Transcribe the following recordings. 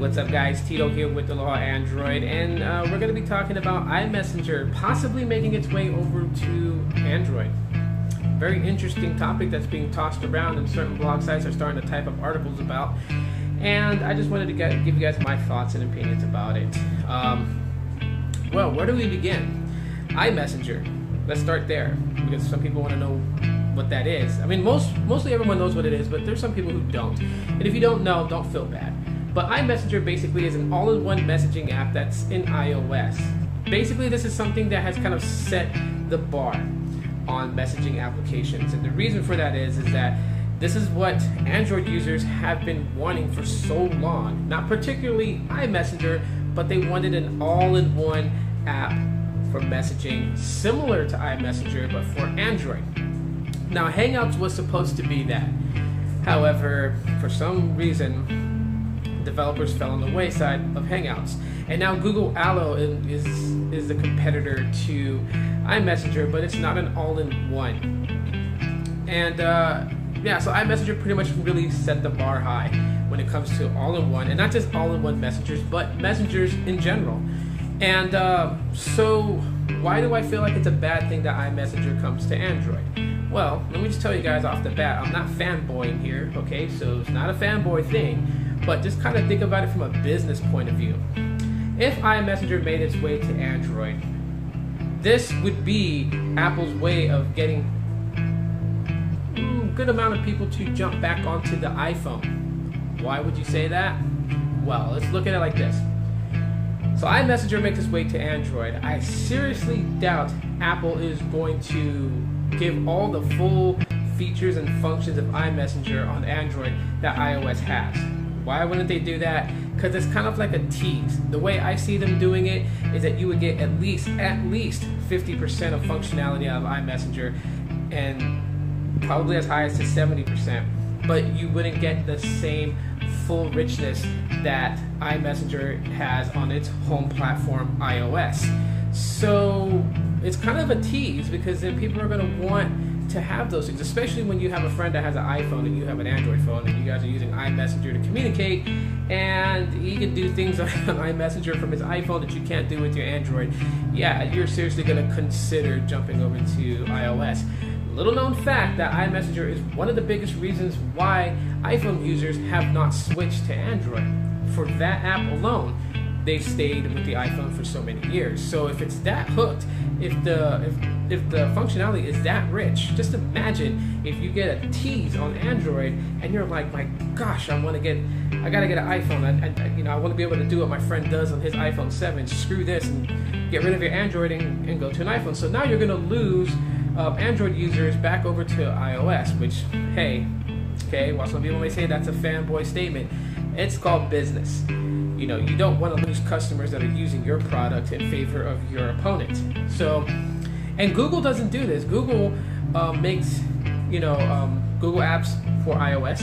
What's up, guys? Tito here with Aloha Android, and we're going to be talking about iMessenger possibly making its way over to Android. Very interesting topic that's being tossed around, and certain blog sites are starting to type up articles about. And I just wanted to give you guys my thoughts and opinions about it. Well, where do we begin? iMessenger. Let's start there, because some people want to know what that is. I mean, mostly everyone knows what it is, but there's some people who don't. And if you don't know, don't feel bad. But iMessenger basically is an all-in-one messaging app that's in iOS. Basically, this is something that has kind of set the bar on messaging applications. And the reason for that is that this is what Android users have been wanting for so long. Not particularly iMessenger, but they wanted an all-in-one app for messaging similar to iMessenger, but for Android. Now, Hangouts was supposed to be that. However, for some reason, developers fell on the wayside of Hangouts. And now Google Allo is the competitor to iMessenger, but it's not an all-in-one. And yeah, so iMessenger pretty much really set the bar high when it comes to all-in-one, and not just all-in-one messengers, but messengers in general. And so why do I feel like it's a bad thing that iMessenger comes to Android? Well, let me just tell you guys off the bat, I'm not fanboying here, okay? So it's not a fanboy thing, but just kind of think about it from a business point of view. If iMessenger made its way to Android, this would be Apple's way of getting a good amount of people to jump back onto the iPhone. Why would you say that? Well, let's look at it like this. So iMessenger makes its way to Android. I seriously doubt Apple is going to give all the full features and functions of iMessenger on Android that iOS has. Why wouldn't they do that? Because it's kind of like a tease. The way I see them doing it is that you would get at least 50% of functionality out of iMessenger, and probably as high as to 70%. But you wouldn't get the same full richness that iMessenger has on its home platform, iOS. So it's kind of a tease, because then people are going to want to have those things, especially when you have a friend that has an iPhone and you have an Android phone, and you guys are using iMessenger to communicate, and he can do things on iMessenger from his iPhone that you can't do with your Android. Yeah, you're seriously going to consider jumping over to iOS. Little known fact that iMessenger is one of the biggest reasons why iPhone users have not switched to Android. For that app alone, they've stayed with the iPhone for so many years. So if it's that hooked, if the functionality is that rich, just imagine if you get a tease on Android and you're like, my gosh, I gotta get an iPhone. I want to be able to do what my friend does on his iPhone 7. Screw this and get rid of your Android and go to an iPhone. So now you're gonna lose Android users back over to iOS, which, hey, okay, while some people may say that's a fanboy statement, it's called business. You know, you don't want to lose customers that are using your product in favor of your opponent. So, and Google doesn't do this. Google makes, Google apps for iOS,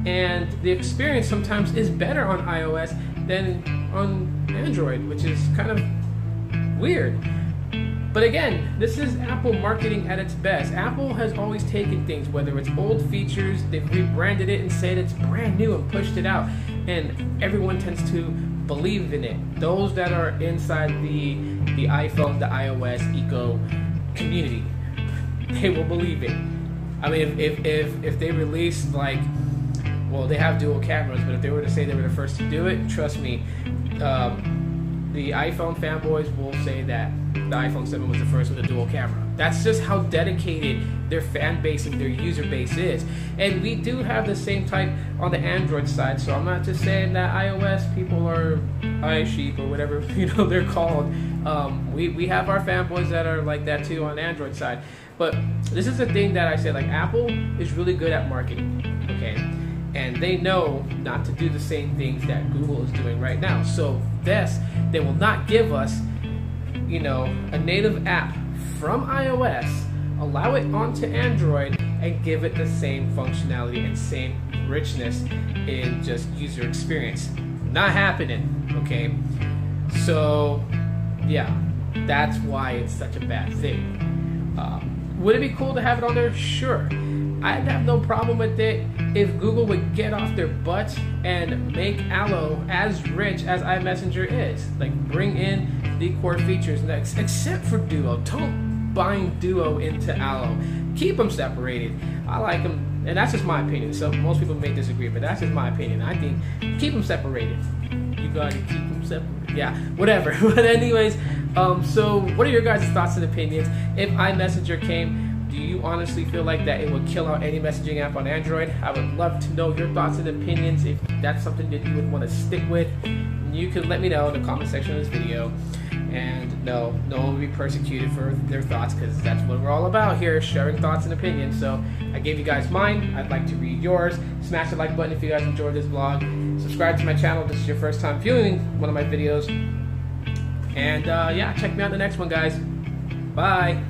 and the experience sometimes is better on iOS than on Android, which is kind of weird. But again, this is Apple marketing at its best. Apple has always taken things, whether it's old features, they've rebranded it and said it's brand new and pushed it out. And everyone tends to believe in it. Those that are inside the iPhone, the iOS eco community, they will believe it. I mean, if they release, like, well, they have dual cameras, but if they were to say they were the first to do it, trust me, the iPhone fanboys will say that the iPhone 7 was the first with a dual camera. That's just how dedicated their fan base and their user base is. And we do have the same type on the Android side, so I'm not just saying that iOS people are sheep or whatever they're called. We have our fanboys that are like that too on the Android side. But this is the thing that I said, like, Apple is really good at marketing, okay? And they know not to do the same things that Google is doing right now. So this, they will not give us, a native app from iOS, allow it onto Android, and give it the same functionality and same richness in just user experience. Not happening, okay? So, yeah, that's why it's such a bad thing. Would it be cool to have it on there? Sure. I'd have no problem with it if Google would get off their butts and make Allo as rich as iMessenger is. Like, bring in the core features next, except for Duo. Don't bind Duo into Allo. Keep them separated. I like them, and that's just my opinion. So most people may disagree, but that's just my opinion. I think keep them separated. You gotta keep them separated. Yeah, whatever. But anyways, so what are your guys' thoughts and opinions? If iMessenger came, do you honestly feel like that it would kill out any messaging app on Android? I would love to know your thoughts and opinions. If that's something that you would want to stick with, you can let me know in the comment section of this video. And no one will be persecuted for their thoughts, because that's what we're all about here, sharing thoughts and opinions. So I gave you guys mine. I'd like to read yours. Smash the like button if you guys enjoyed this vlog. Subscribe to my channel if this is your first time viewing one of my videos. And yeah, check me out in the next one, guys. Bye.